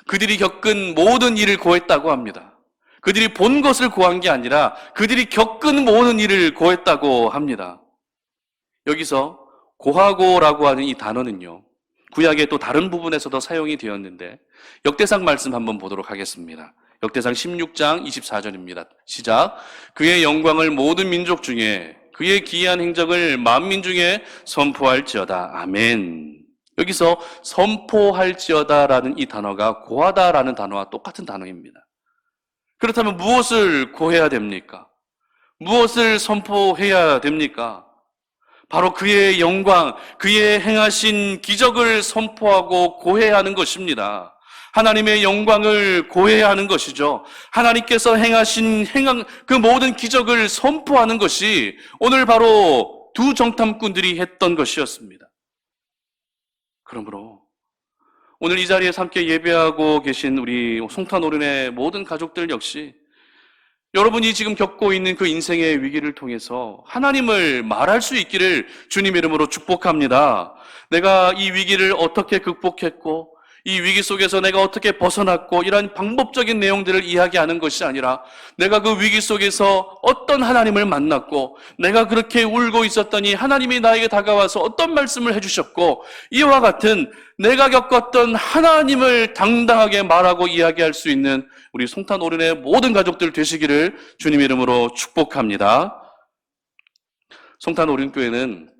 Speaker 1: 그들이 겪은 모든 일을 고했다고 합니다. 그들이 본 것을 고한 게 아니라 그들이 겪은 모든 일을 고했다고 합니다. 여기서 고하고라고 하는 이 단어는요, 구약의 또 다른 부분에서도 사용이 되었는데 역대상 말씀 한번 보도록 하겠습니다. 역대상 16장 24절입니다. 시작. 그의 영광을 모든 민족 중에 그의 기이한 행적을 만민 중에 선포할지어다. 아멘. 여기서 선포할지어다라는 이 단어가 고하다라는 단어와 똑같은 단어입니다. 그렇다면 무엇을 고해야 됩니까? 무엇을 선포해야 됩니까? 바로 그의 영광, 그의 행하신 기적을 선포하고 고해야 하는 것입니다. 하나님의 영광을 고해야 하는 것이죠. 하나님께서 행하신 그 모든 기적을 선포하는 것이 오늘 바로 두 정탐꾼들이 했던 것이었습니다. 그러므로 오늘 이 자리에서 함께 예배하고 계신 우리 송탄오륜의 모든 가족들 역시 여러분이 지금 겪고 있는 그 인생의 위기를 통해서 하나님을 말할 수 있기를 주님 이름으로 축복합니다. 내가 이 위기를 어떻게 극복했고 이 위기 속에서 내가 어떻게 벗어났고 이런 방법적인 내용들을 이야기하는 것이 아니라 내가 그 위기 속에서 어떤 하나님을 만났고 내가 그렇게 울고 있었더니 하나님이 나에게 다가와서 어떤 말씀을 해주셨고 이와 같은 내가 겪었던 하나님을 당당하게 말하고 이야기할 수 있는 우리 송탄오륜의 모든 가족들 되시기를 주님 이름으로 축복합니다. 송탄오륜교회는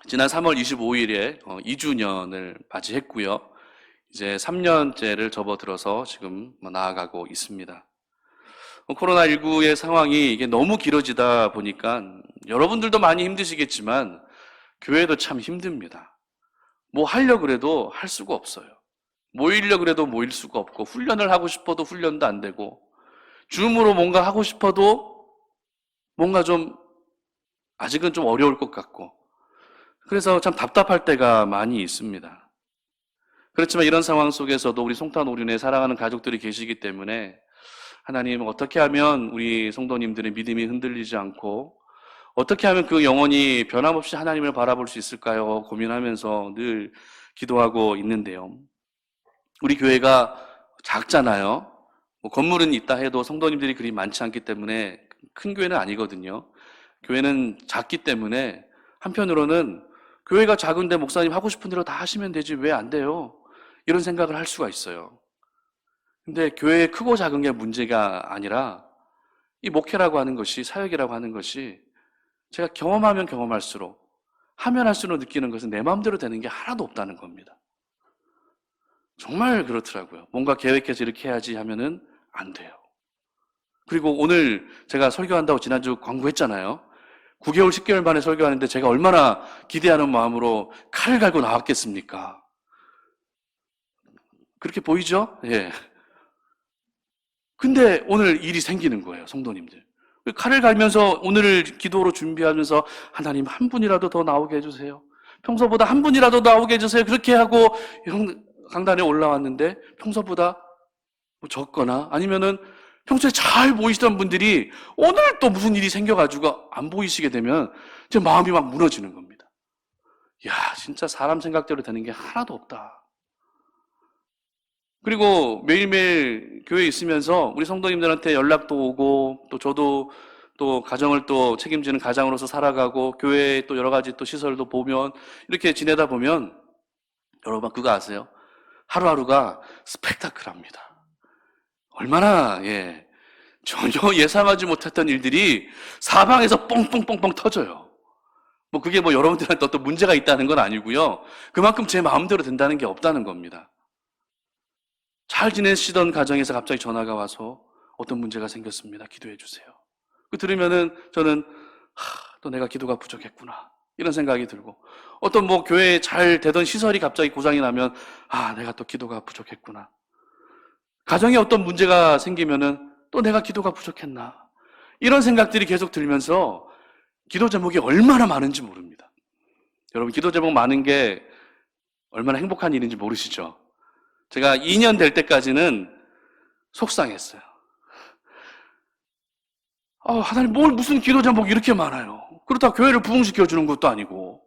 Speaker 1: 지난 3월 25일에 2주년을 맞이했고요. 이제 3년째를 접어들어서 지금 나아가고 있습니다. 코로나19의 상황이 이게 너무 길어지다 보니까 여러분들도 많이 힘드시겠지만 교회도 참 힘듭니다. 뭐 하려고 그래도 할 수가 없어요. 모이려고 그래도 모일 수가 없고 훈련을 하고 싶어도 훈련도 안 되고 줌으로 뭔가 하고 싶어도 뭔가 좀 아직은 좀 어려울 것 같고 그래서 참 답답할 때가 많이 있습니다. 그렇지만 이런 상황 속에서도 우리 송탄오륜에 사랑하는 가족들이 계시기 때문에 하나님 어떻게 하면 우리 성도님들의 믿음이 흔들리지 않고 어떻게 하면 그 영혼이 변함없이 하나님을 바라볼 수 있을까요? 고민하면서 늘 기도하고 있는데요. 우리 교회가 작잖아요. 뭐 건물은 있다 해도 성도님들이 그리 많지 않기 때문에 큰 교회는 아니거든요. 교회는 작기 때문에 한편으로는 교회가 작은데 목사님 하고 싶은 대로 다 하시면 되지 왜 안 돼요? 이런 생각을 할 수가 있어요. 근데 교회 크고 작은 게 문제가 아니라 이 목회라고 하는 것이 사역이라고 하는 것이 제가 경험하면 경험할수록 하면 할수록 느끼는 것은 내 마음대로 되는 게 하나도 없다는 겁니다. 정말 그렇더라고요. 뭔가 계획해서 이렇게 해야지 하면은 안 돼요. 그리고 오늘 제가 설교한다고 지난주 광고했잖아요. 9개월, 10개월 만에 설교하는데 제가 얼마나 기대하는 마음으로 칼을 갈고 나왔겠습니까? 그렇게 보이죠? 예. 근데 오늘 일이 생기는 거예요, 성도님들. 칼을 갈면서 오늘을 기도로 준비하면서 하나님 한 분이라도 더 나오게 해주세요. 평소보다 한 분이라도 나오게 해주세요. 그렇게 하고 강단에 올라왔는데 평소보다 적거나 아니면은 평소에 잘 보이시던 분들이 오늘 또 무슨 일이 생겨가지고 안 보이시게 되면 제 마음이 막 무너지는 겁니다. 야, 진짜 사람 생각대로 되는 게 하나도 없다. 그리고 매일매일 교회에 있으면서 우리 성도님들한테 연락도 오고 또 저도 또 가정을 또 책임지는 가장으로서 살아가고 교회에 또 여러 가지 또 시설도 보면 이렇게 지내다 보면 여러분 그거 아세요? 하루하루가 스펙타클합니다. 얼마나 전혀 예상하지 못했던 일들이 사방에서 뻥뻥뻥뻥 터져요. 뭐 그게 뭐 여러분들한테 어떤 문제가 있다는 건 아니고요. 그만큼 제 마음대로 된다는 게 없다는 겁니다. 잘 지내시던 가정에서 갑자기 전화가 와서 어떤 문제가 생겼습니다. 기도해 주세요. 그 들으면은 저는 또 내가 기도가 부족했구나 이런 생각이 들고 어떤 뭐 교회에 잘 되던 시설이 갑자기 고장이 나면 내가 또 기도가 부족했구나. 가정에 어떤 문제가 생기면은 또 내가 기도가 부족했나 이런 생각들이 계속 들면서 기도 제목이 얼마나 많은지 모릅니다. 여러분 기도 제목 많은 게 얼마나 행복한 일인지 모르시죠? 제가 2년 될 때까지는 속상했어요. 하나님 무슨 기도 제목이 이렇게 많아요. 그렇다고 교회를 부흥시켜주는 것도 아니고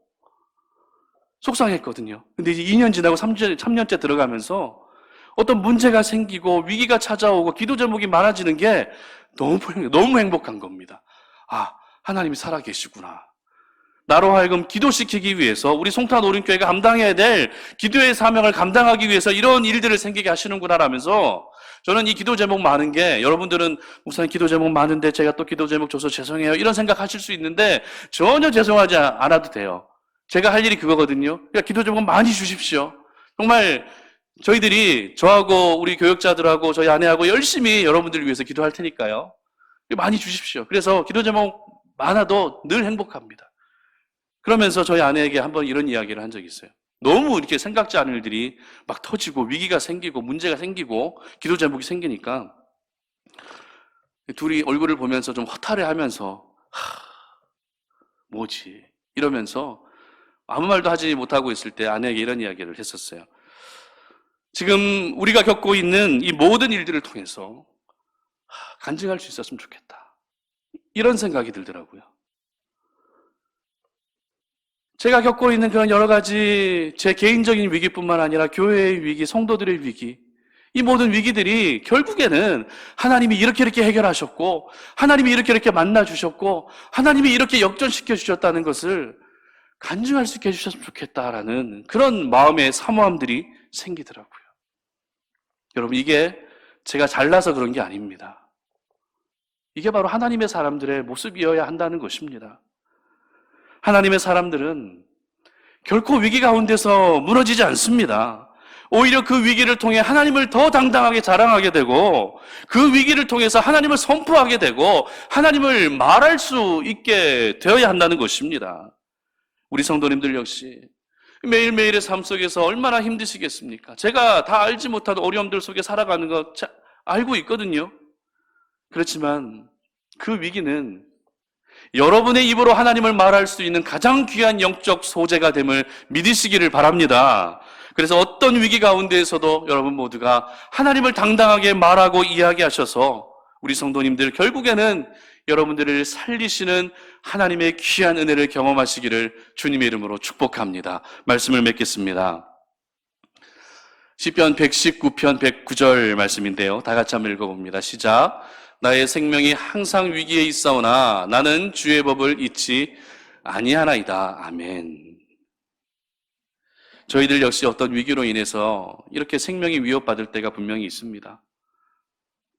Speaker 1: 속상했거든요. 근데 이제 2년 지나고 3년째 들어가면서 어떤 문제가 생기고 위기가 찾아오고 기도 제목이 많아지는 게 너무 행복한 겁니다. 아, 하나님이 살아계시구나. 나로 하여금 기도시키기 위해서 우리 송탄 오륜교회가 감당해야 될 기도의 사명을 감당하기 위해서 이런 일들을 생기게 하시는구나 라면서 저는 이 기도 제목 많은 게, 여러분들은 목사님 기도 제목 많은데 제가 또 기도 제목 줘서 죄송해요 이런 생각하실 수 있는데 전혀 죄송하지 않아도 돼요. 제가 할 일이 그거거든요. 그러니까 기도 제목 많이 주십시오. 정말 저희들이 저하고 우리 교역자들하고 저희 아내하고 열심히 여러분들을 위해서 기도할 테니까요. 많이 주십시오. 그래서 기도 제목 많아도 늘 행복합니다. 그러면서 저희 아내에게 한번 이런 이야기를 한 적이 있어요. 너무 이렇게 생각지 않은 일들이 막 터지고 위기가 생기고 문제가 생기고 기도 제목이 생기니까 둘이 얼굴을 보면서 좀 허탈해하면서 뭐지? 이러면서 아무 말도 하지 못하고 있을 때 아내에게 이런 이야기를 했었어요. 지금 우리가 겪고 있는 이 모든 일들을 통해서 간증할 수 있었으면 좋겠다. 이런 생각이 들더라고요. 제가 겪고 있는 그런 여러 가지 제 개인적인 위기뿐만 아니라 교회의 위기, 성도들의 위기, 이 모든 위기들이 결국에는 하나님이 이렇게 해결하셨고 하나님이 이렇게 만나주셨고 하나님이 이렇게 역전시켜 주셨다는 것을 간증할 수 있게 해주셨으면 좋겠다라는 그런 마음의 사모함들이 생기더라고요. 여러분, 이게 제가 잘나서 그런 게 아닙니다. 이게 바로 하나님의 사람들의 모습이어야 한다는 것입니다. 하나님의 사람들은 결코 위기 가운데서 무너지지 않습니다. 오히려 그 위기를 통해 하나님을 더 당당하게 자랑하게 되고 그 위기를 통해서 하나님을 선포하게 되고 하나님을 말할 수 있게 되어야 한다는 것입니다. 우리 성도님들 역시 매일매일의 삶 속에서 얼마나 힘드시겠습니까? 제가 다 알지 못한 어려움들 속에 살아가는 거 알고 있거든요. 그렇지만 그 위기는 여러분의 입으로 하나님을 말할 수 있는 가장 귀한 영적 소재가 됨을 믿으시기를 바랍니다. 그래서 어떤 위기 가운데에서도 여러분 모두가 하나님을 당당하게 말하고 이야기하셔서 우리 성도님들 결국에는 여러분들을 살리시는 하나님의 귀한 은혜를 경험하시기를 주님의 이름으로 축복합니다. 말씀을 맺겠습니다. 시편 119편 109절 말씀인데요. 다 같이 한번 읽어봅니다. 시작. 나의 생명이 항상 위기에 있사오나 나는 주의 법을 잊지 아니하나이다. 아멘. 저희들 역시 어떤 위기로 인해서 이렇게 생명이 위협받을 때가 분명히 있습니다.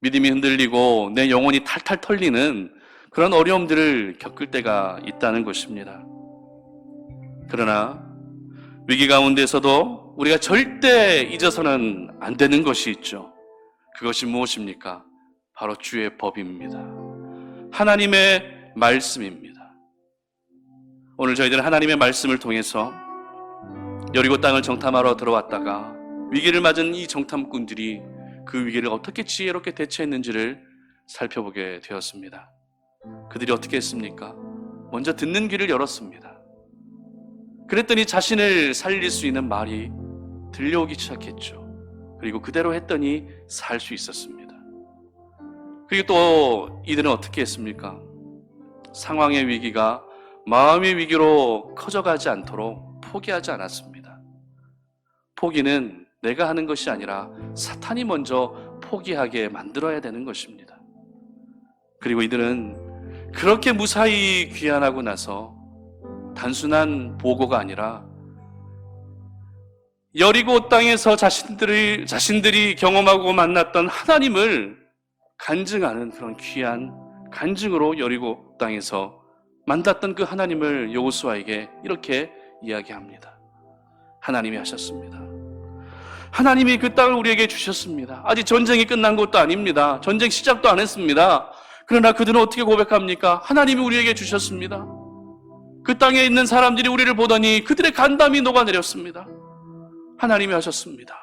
Speaker 1: 믿음이 흔들리고 내 영혼이 탈탈 털리는 그런 어려움들을 겪을 때가 있다는 것입니다. 그러나 위기 가운데서도 우리가 절대 잊어서는 안 되는 것이 있죠. 그것이 무엇입니까? 바로 주의 법입니다. 하나님의 말씀입니다. 오늘 저희들은 하나님의 말씀을 통해서 여리고 땅을 정탐하러 들어왔다가 위기를 맞은 이 정탐꾼들이 그 위기를 어떻게 지혜롭게 대처했는지를 살펴보게 되었습니다. 그들이 어떻게 했습니까? 먼저 듣는 귀를 열었습니다. 그랬더니 자신을 살릴 수 있는 말이 들려오기 시작했죠. 그리고 그대로 했더니 살 수 있었습니다. 그리고 또 이들은 어떻게 했습니까? 상황의 위기가 마음의 위기로 커져가지 않도록 포기하지 않았습니다. 포기는 내가 하는 것이 아니라 사탄이 먼저 포기하게 만들어야 되는 것입니다. 그리고 이들은 그렇게 무사히 귀환하고 나서 단순한 보고가 아니라 여리고 땅에서 자신들이 경험하고 만났던 하나님을 간증하는 그런 귀한 간증으로 여리고 땅에서 만났던 그 하나님을 여호수아에게 이렇게 이야기합니다. 하나님이 하셨습니다. 하나님이 그 땅을 우리에게 주셨습니다. 아직 전쟁이 끝난 것도 아닙니다. 전쟁 시작도 안 했습니다. 그러나 그들은 어떻게 고백합니까? 하나님이 우리에게 주셨습니다. 그 땅에 있는 사람들이 우리를 보더니 그들의 간담이 녹아내렸습니다. 하나님이 하셨습니다.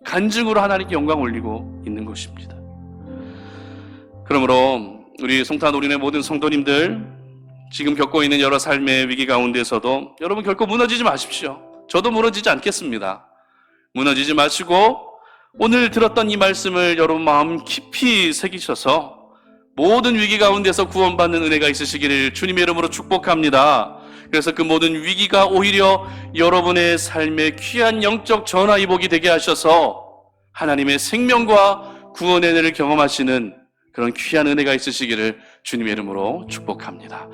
Speaker 1: 간증으로 하나님께 영광 올리고 있는 것입니다. 그러므로 우리 송탄 오륜의 모든 성도님들, 지금 겪고 있는 여러 삶의 위기 가운데서도 여러분 결코 무너지지 마십시오. 저도 무너지지 않겠습니다. 무너지지 마시고 오늘 들었던 이 말씀을 여러분 마음 깊이 새기셔서 모든 위기 가운데서 구원받는 은혜가 있으시기를 주님의 이름으로 축복합니다. 그래서 그 모든 위기가 오히려 여러분의 삶의 귀한 영적 전화위복이 되게 하셔서 하나님의 생명과 구원의 은혜를 경험하시는 그런 귀한 은혜가 있으시기를 주님의 이름으로 축복합니다.